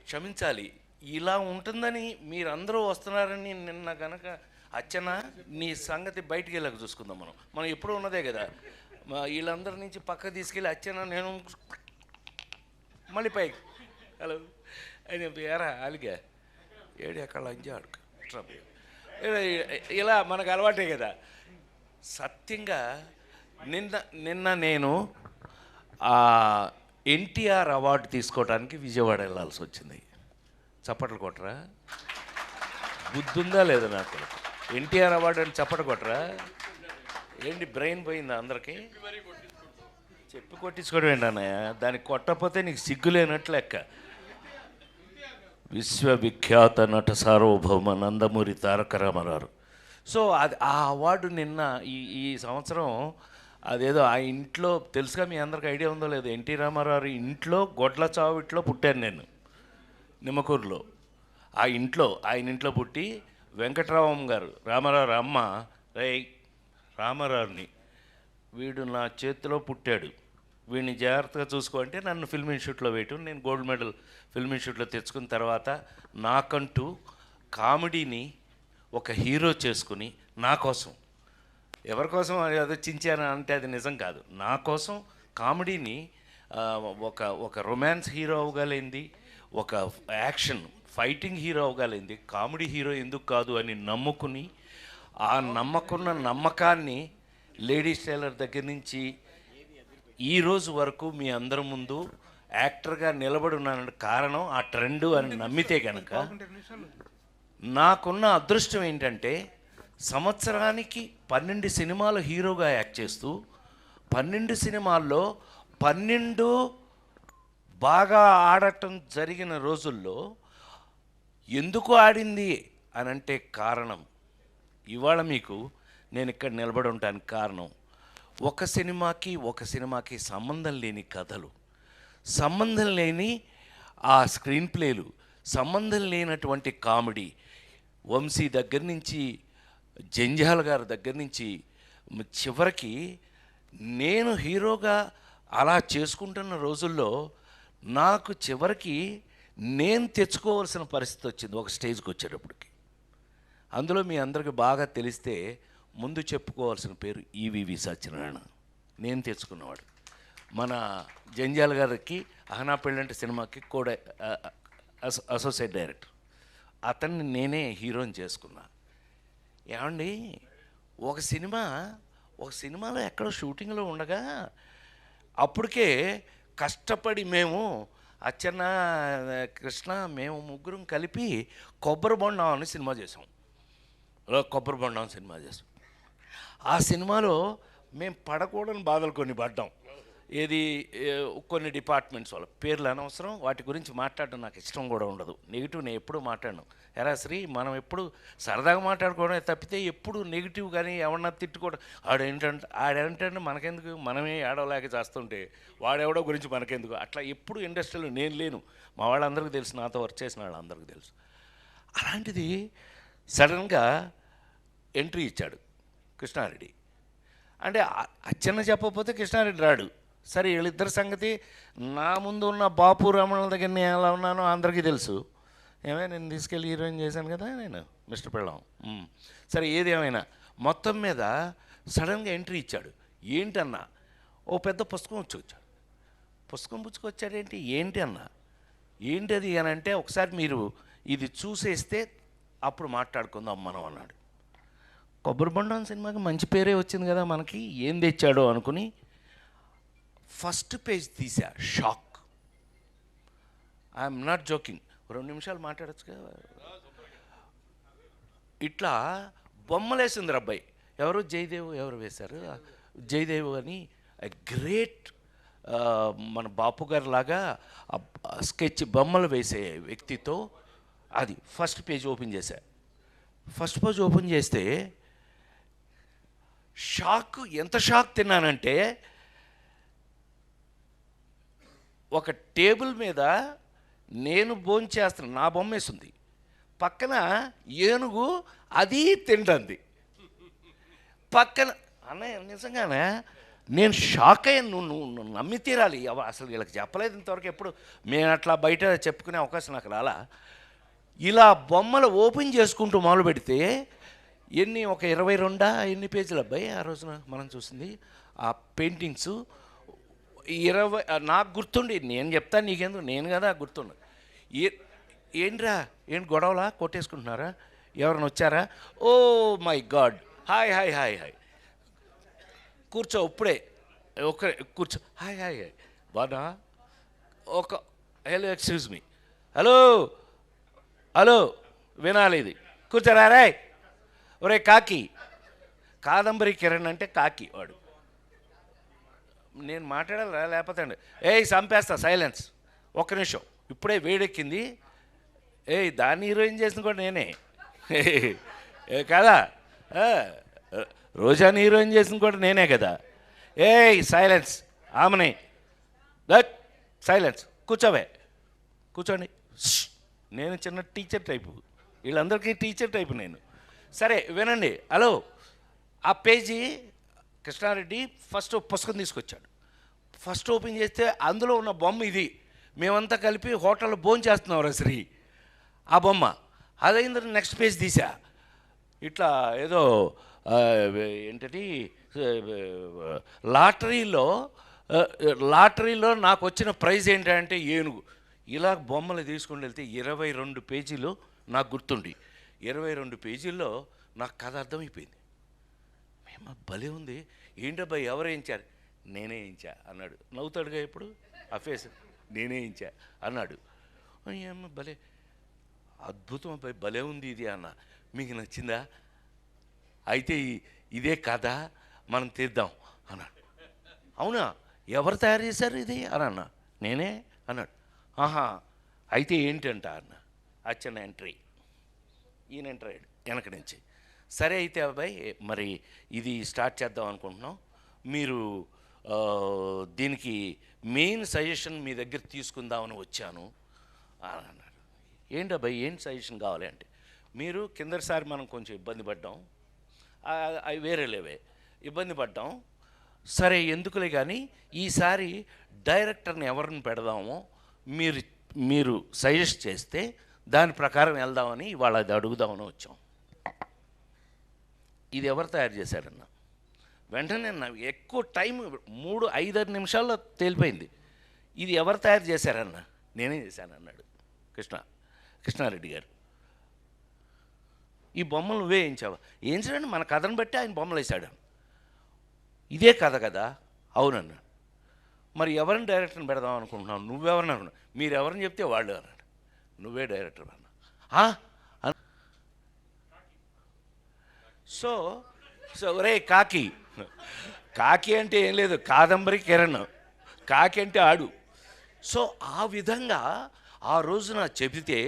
క్షమించాలి. ఇలా ఉంటుందని మీరందరూ వస్తున్నారని నిన్న కనుక అచ్చన నీ సంగతి బయటికి వెళ్ళక చూసుకుందాం. మనం ఎప్పుడూ ఉన్నదే కదా. వీళ్ళందరి నుంచి పక్క తీసుకెళ్ళి అచ్చన నేను మళ్ళీ పైకి హలో అని ఎరా అలిగా ఏడు ఎక్కడ లంచి ఆడుకు ఇలా మనకు అలవాటే కదా. సత్యంగా నిన్న నేను ఎన్టీఆర్ అవార్డు తీసుకోవడానికి విజయవాడ వెళ్ళాల్సి వచ్చింది. చప్పట్లు కొట్టరా? బుద్ధి ఉందా లేదా నాకు? ఎన్టీఆర్ అవార్డు అని చప్పట్లు కొట్టరా? ఏంటి బ్రెయిన్ పోయిందా అందరికీ? చెప్పి కొట్టించుకోవడం ఏంటన్నయ్య? దానికి కొట్టకపోతే నీకు సిగ్గులేనట్లు లెక్క. విశ్వవిఖ్యాత నట సార్వభౌమ నందమూరి తారక రామారావు. సో అది ఆ అవార్డు నిన్న ఈ సంవత్సరం అదేదో ఆ ఇంట్లో తెలుసుగా, మీ అందరికి ఐడియా ఉందో లేదో, ఎన్టీ రామారావు ఇంట్లో గొడ్ల చావిట్లో పుట్టాను నేను, నిమ్మకూరులో. ఆయన ఇంట్లో పుట్టి వెంకటరామం గారు రామారావు అమ్మ రామారావుని వీడు నా చేతిలో పుట్టాడు, వీడిని జాగ్రత్తగా చూసుకోంటే నన్ను ఫిల్మ్ ఇన్స్టిట్యూట్లో వేయటం. నేను గోల్డ్ మెడల్ ఫిల్మ్ ఇన్స్టిట్యూట్లో తెచ్చుకున్న తర్వాత నాకంటూ కామెడీని ఒక హీరో చేసుకుని నా కోసం, ఎవరి కోసం అదే చించాను అంటే అది నిజం కాదు, నా కోసం కామెడీని ఒక రొమాన్స్ హీరో అవ్వగలిగింది, ఒక యాక్షన్ ఫైటింగ్ హీరో అవ్వగలిగింది, కామెడీ హీరో ఎందుకు కాదు అని నమ్ముకుని ఆ నమ్మకాన్ని లేడీస్ టైలర్ దగ్గర నుంచి ఈరోజు వరకు మీ అందరి ముందు యాక్టర్గా నిలబడి ఉన్నాను కారణం ఆ ట్రెండ్ అని నమ్మితే కనుక, నాకున్న అదృష్టం ఏంటంటే సంవత్సరానికి 12 సినిమాలు హీరోగా యాక్ట్ చేస్తూ 12 సినిమాల్లో 12 బాగా ఆడటం జరిగిన రోజుల్లో ఎందుకు ఆడింది అని అంటే కారణం, ఇవాళ మీకు నేను ఇక్కడ నిలబడి ఉండడానికి కారణం, ఒక సినిమాకి సంబంధం లేని కథలు, సంబంధం లేని ఆ స్క్రీన్ ప్లేలు, సంబంధం లేనటువంటి కామెడీ, వంశీ దగ్గర నుంచి జంజాల్ గారి దగ్గర నుంచి చివరికి నేను హీరోగా అలా చేసుకుంటున్న రోజుల్లో నాకు చివరికి నేను తెచ్చుకోవాల్సిన పరిస్థితి వచ్చింది ఒక స్టేజ్కి వచ్చేటప్పటికి. అందులో మీ అందరికీ బాగా తెలిస్తే ముందు చెప్పుకోవాల్సిన పేరు ఈవివి సత్యనారాయణ, నేను తెచ్చుకున్నవాడు. మన జంజాల్ గారికి అహనా పెళ్ళంటే సినిమాకి కూడా అసోసియేట్ డైరెక్టర్, అతన్ని నేనే హీరోని చేసుకున్నా. ఏమండి, ఒక సినిమాలో ఎక్కడో షూటింగ్లో ఉండగా అప్పటికే కష్టపడి మేము అచ్చన్న కృష్ణ మేము ముగ్గురం కలిపి కొబ్బరి బొండం అని సినిమా చేసాం. ఆ సినిమాలో మేము పడకూడని బాధలు కొన్ని పడ్డాం. ఏది కొన్ని డిపార్ట్మెంట్స్ వాళ్ళ పేర్లు అనవసరం, వాటి గురించి మాట్లాడడం నాకు ఇష్టం కూడా ఉండదు. నెగిటివ్ నేను ఎప్పుడు మాట్లాడను. ఎరా శ్రీ, మనం ఎప్పుడు సరదాగా మాట్లాడుకోవడమే తప్పితే ఎప్పుడు నెగిటివ్ కానీ ఎవరన్నా తిట్టుకోవడం, ఆడేంటంటే మనకెందుకు, మనమే ఆడవలేక చేస్తుంటే వాడెవడో గురించి మనకెందుకు, అట్లా ఎప్పుడు ఇండస్ట్రీలో నేను లేను. మా వాళ్ళందరికీ తెలుసు, నాతో వర్క్ చేసిన వాళ్ళందరికీ తెలుసు. అలాంటిది సడన్గా ఎంట్రీ ఇచ్చాడు కృష్ణారెడ్డి. అంటే అచ్చన్న చెప్పకపోతే కృష్ణారెడ్డి రాడు. సరే, వీళ్ళిద్దరి సంగతి నా ముందు ఉన్న బాపు రమణుల దగ్గర నేను ఎలా ఉన్నానో అందరికీ తెలుసు. నేను తీసుకెళ్ళి హీరోయిన్ చేశాను కదా నేను, మిస్టర్ పెళ్ళాం. సరే, ఏదేమైనా మొత్తం మీద సడన్గా ఎంట్రీ ఇచ్చాడు. ఏంటన్నా, ఓ పెద్ద పుస్తకం వచ్చాడు. పుస్తకం పుచ్చుకొచ్చాడేంటి, ఏంటి అన్నా, ఏంటది అని అంటే, ఒకసారి మీరు ఇది చూసేస్తే అప్పుడు మాట్లాడుకుందాం మనం అన్నాడు. కొబ్బరి బొండం సినిమాకి మంచి పేరే వచ్చింది కదా మనకి, ఏం తెచ్చాడో అనుకుని ఫస్ట్ పేజ్ తీసా. షాక్. I'm not joking. 2 నిమిషాలు మాట్లాడచ్చు కదా. ఇట్లా బొమ్మలేసింది అబ్బాయి. ఎవరు జయదేవ్ ఎవరు వేశారు, జయదేవ్ అని గ్రేట్ మన బాపు గారి లాగా స్కెచ్ బొమ్మలు వేసే వ్యక్తితో అది ఫస్ట్ పేజ్ ఓపెన్ చేశా. ఫస్ట్ పేజ్ ఓపెన్ చేస్తే ఎంత షాక్ తిన్నానంటే, ఒక టేబుల్ మీద నేను భోంచేస్తాను, నా బొమ్మ వేస్తుంది, పక్కన ఏనుగు అది తింటుంది, పక్కన అన్నయ్య నిజంగానే నేను షాక్ అయ్యాను. నువ్వు నమ్మి తీరాలి. అసలు వీళ్ళకి చెప్పలేదు ఇంతవరకు. ఎప్పుడు మేము అట్లా బయట చెప్పుకునే అవకాశం నాకు రాలా. ఇలా బొమ్మలు ఓపెన్ చేసుకుంటూ మొదలు పెడితే ఒక 22 ఎన్ని పేజీలు అబ్బాయి ఆ రోజున మనం చూసింది ఆ పెయింటింగ్స్ 20. నాకు గుర్తుండి నేను చెప్తాను నీకెందుకు, నేను కదా గుర్తుండ. ఏంట్రా ఏంటి గొడవలా కొట్టేసుకుంటున్నారా, ఎవరైనా వచ్చారా? Oh my god, hi hi hi hi, కూర్చో ఇప్పుడే కూర్చో, హాయ్ హాయ్ హాయ్ బాగా hello excuse me, hello hello వినాలి ఇది, కూర్చోరా రే. ఒరే కాకి, కాదంబరి కిరణ్ అంటే కాకి వాడు. నేను మాట్లాడాలా లేకపోతే అండి చంపేస్తా, సైలెన్స్ ఒక్క నిమిషం, ఇప్పుడే వేడెక్కింది. దాన్ని హీరోయిన్ చేసిన కూడా నేనే కదా, రోజాని హీరోయిన్ చేసిన కూడా నేనే కదా. సైలెన్స్, ఆమెనే దట్ సైలెన్స్, కూర్చోవే కూర్చోండి. నేను చిన్న టీచర్ టైపు, వీళ్ళందరికీ టీచర్ టైపు నేను. సరే వినండి. హలో, ఆ పేజీ కృష్ణారెడ్డి ఫస్ట్ పుస్తకం తీసుకొచ్చాడు. ఫస్ట్ ఓపెన్ చేస్తే అందులో ఉన్న బొమ్మ ఇది. మేమంతా కలిపి హోటల్లో భోంచేస్తున్నాం శ్రీ, ఆ బొమ్మ. అదైంది. నెక్స్ట్ పేజ్ తీసా, ఇట్లా ఏదో ఏంటది లాటరీలో నాకు వచ్చిన ప్రైజ్ ఏంటంటే ఏనుగు. ఇలా బొమ్మలు తీసుకుని వెళ్తే 22 పేజీలు నాకు గుర్తుండి, 22 పేజీల్లో నాకు కథ అర్థమైపోయింది. మేము భలే ఉంది, ఏంటబ్బా ఎవరు వేయించారు? నేనే వేయించా అన్నాడు. నవ్వుతాడుగా ఇప్పుడు ఆ ఫేస్, నేనే వేయించా అన్నాడు. ఏమో భలే అద్భుతం అబ్బాయి, భలే ఉంది ఇది అన్న. మీకు నచ్చిందా? అయితే ఇదే కథ, మనం తీద్దాం అన్నాడు. అవునా, ఎవరు తయారు చేశారు ఇది అని అన్నా. నేనే అన్నాడు. ఆహా, అయితే ఏంటంట అన్న. అచ్చన్న ఎంట్రీ, ఈయన ఎంటర్ అయ్యాడు వెనక నుంచి. సరే అయితే అబ్బాయి మరి ఇది స్టార్ట్ చేద్దాం అనుకుంటున్నాం, మీరు దీనికి మెయిన్ సజెషన్ మీ దగ్గర తీసుకుందామని వచ్చాను అని అన్నాడు. ఏంటి అబ్బాయి ఏంటి సజెషన్ కావాలి అంటే, మీరు కిందసారి మనం కొంచెం ఇబ్బంది పడ్డాం, అవి వేరే లేవే ఇబ్బంది పడ్డాం, సరే ఎందుకులే కానీ ఈసారి డైరెక్టర్ని ఎవరిని పెడదామో మీరు సజెస్ట్ చేస్తే దాని ప్రకారం వెళ్దామని ఇవాళ అది అడుగుదామని వచ్చాం. ఇది ఎవరు తయారు చేశారన్న? వెంటనే ఎక్కువ టైం 3-5 నిమిషాల్లో తేలిపోయింది. ఇది ఎవరు తయారు చేశారన్న? నేనే చేశాను అన్నాడు కృష్ణారెడ్డి గారు. ఈ బొమ్మలు నువ్వే వేయించావా? వేయించడండి, మన కథను బట్టి ఆయన బొమ్మలు వేశాడు. ఇదే కథ కదా? అవునన్నా. మరి ఎవరిని డైరెక్టర్ని పెడదాం అనుకుంటున్నావు? నువ్వెవరిని అనుకున్నావు? మీరు ఎవరిని చెప్తే వాళ్ళు అన్నాడు. నువ్వే డైరెక్టర్ అన్నా. సో ఒరే కాకి అంటే ఏం లేదు, కాదంబరి కిరణ్, కాకి అంటే ఆడు. సో ఆ విధంగా ఆ రోజున చెబితే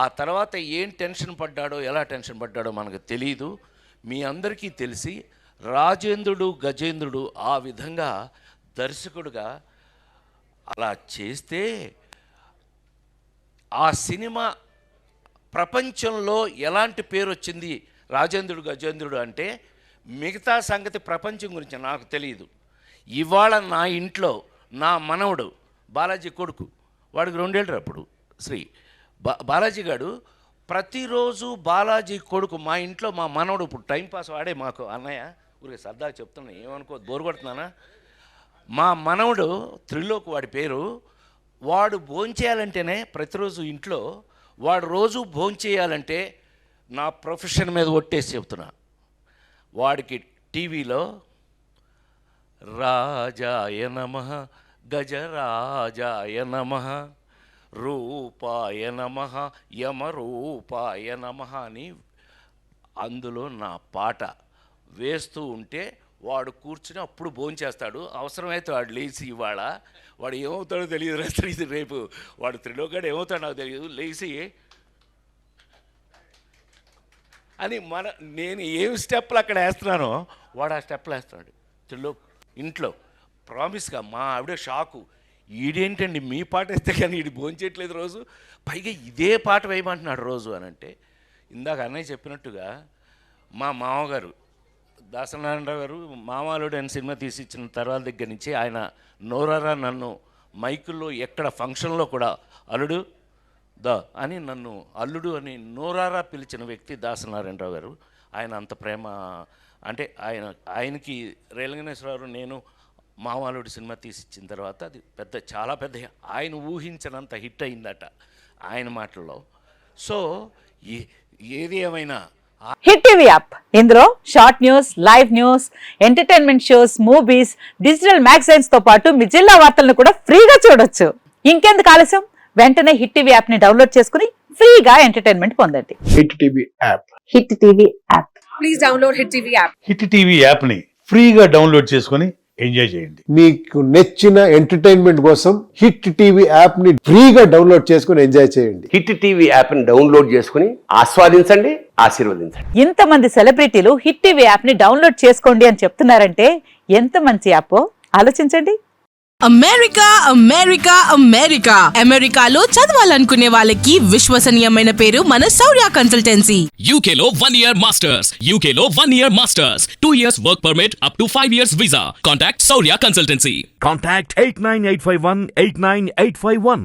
ఆ తర్వాత ఏం టెన్షన్ పడ్డాడో, ఎలా టెన్షన్ పడ్డాడో మనకు తెలియదు. మీ అందరికీ తెలిసి రాజేంద్రుడు గజేంద్రుడు ఆ విధంగా దర్శకుడుగా అలా చేస్తే ఆ సినిమా ప్రపంచంలో ఎలాంటి పేరు వచ్చింది రాజేంద్రుడు గజేంద్రుడు అంటే, మిగతా సంగతి ప్రపంచం గురించి నాకు తెలియదు. ఇవాళ నా ఇంట్లో నా మనవడు బాలాజీ కొడుకు, వాడికి 2 ఏళ్ళు అప్పుడు బాలాజీ గారు ప్రతిరోజు బాలాజీ కొడుకు మా ఇంట్లో మా మనవడు ఇప్పుడు టైంపాస్ వాడే మాకు అన్నయ్య ఊరికి సరదాగా చెప్తున్నా, ఏమనుకో బోరు కొడుతున్నానా. మా మనవడు త్రిలోక్ వాడి పేరు. వాడు భోంచేయాలంటేనే ప్రతిరోజు ఇంట్లో వాడు రోజు భోంచేయాలంటే నా ప్రొఫెషన్ మీద ఒట్టేసి చెప్తున్నా, వాడికి టీవీలో రాజాయ నమః గజరాజాయ నమః రూపాయ నమః యమరూపాయ నమః అని అందులో నా పాట వేస్తూ ఉంటే వాడు కూర్చుని అప్పుడు భోంచేస్తాడు. అవసరమైతే వాడు లేచి, ఇవాళ వాడు ఏమవుతాడో తెలియదు, రేపు వాడు త్రిలోకాడు ఏమవుతాడో నాకు తెలియదు, లేచి అని నేను ఏం స్టెప్పులు అక్కడ వేస్తున్నానో వాడు ఆ స్టెప్పులు వేస్తున్నాడు ఇంట్లో. ప్రామిస్గా మా ఆవిడ షాకు, ఈడేంటండి మీ పాట వేస్తే కానీ ఈడు భోంచేయట్లేదు రోజు, పైగా ఇదే పాట వేయమంటున్నాడు రోజు అని అంటే, ఇందాక అన్నయ్య చెప్పినట్టుగా మా మామగారు దాసనారాయణరావు గారు మామాలుడు అని సినిమా తీసి ఇచ్చిన తర్వాత దగ్గర నుంచి ఆయన నోరారా నన్ను మైకుల్లో ఎక్కడ ఫంక్షన్లో కూడా అల్లుడు అని నన్ను అల్లుడు అని నోరారా పిలిచిన వ్యక్తి దాసనారాయణరావు గారు. ఆయన అంత ప్రేమ, అంటే ఆయనకి రేలంగనేశ్వరరావు నేను మామాలుడు సినిమా తీసి ఇచ్చిన తర్వాత అది చాలా పెద్ద ఆయన ఊహించినంత హిట్ అయిందట ఆయన మాటల్లో. సో ఏది ఏమైనా హిట్ టీవీ యాప్, ఇందులో short news, live news, entertainment shows, movies, digital magazines తో పాటు మీ జిల్లా వార్తలను కూడా ఫ్రీగా చూడొచ్చు. ఇంకెందుకు ఆలస్యం, వెంటనే హిట్ టీవీ యాప్ ని డౌన్లోడ్ చేసుకుని ఫ్రీగా ఎంటర్టైన్మెంట్ పొందండి. Hit TV app, hit TV app, please download hit TV app. Hit TV app ని ఫ్రీగా డౌన్లోడ్ చేసుకుని ఎంజాయ్ చేయండి. మీకు నచ్చిన ఎంటర్టైన్మెంట్ కోసం హిట్ టీవీ యాప్ ని ఫ్రీగా డౌన్లోడ్ చేసుకుని ఎంజాయ్ చేయండి. హిట్ టీవీ యాప్ ని డౌన్లోడ్ చేసుకుని ఆస్వాదించండి, ఆశీర్వదించండి. ఇంతమంది సెలబ్రిటీలు హిట్ టీవీ యాప్ ని డౌన్లోడ్ చేసుకోండి అని చెప్తున్నారంటే ఎంత మంచి యాప్ ఆలోచించండి. అమెరికా అమెరికా అమెరికా అమెరికాలో చదవాలనుకునే వాళ్ళకి విశ్వసనీయమైన పేరు మన శౌర్య కన్సల్టెన్సీ. UK లో 1 year masters, UK లో 1 year masters, 2 years work permit up to 5 years visa. Contact Saurya Consultancy. Contact 89851 89851.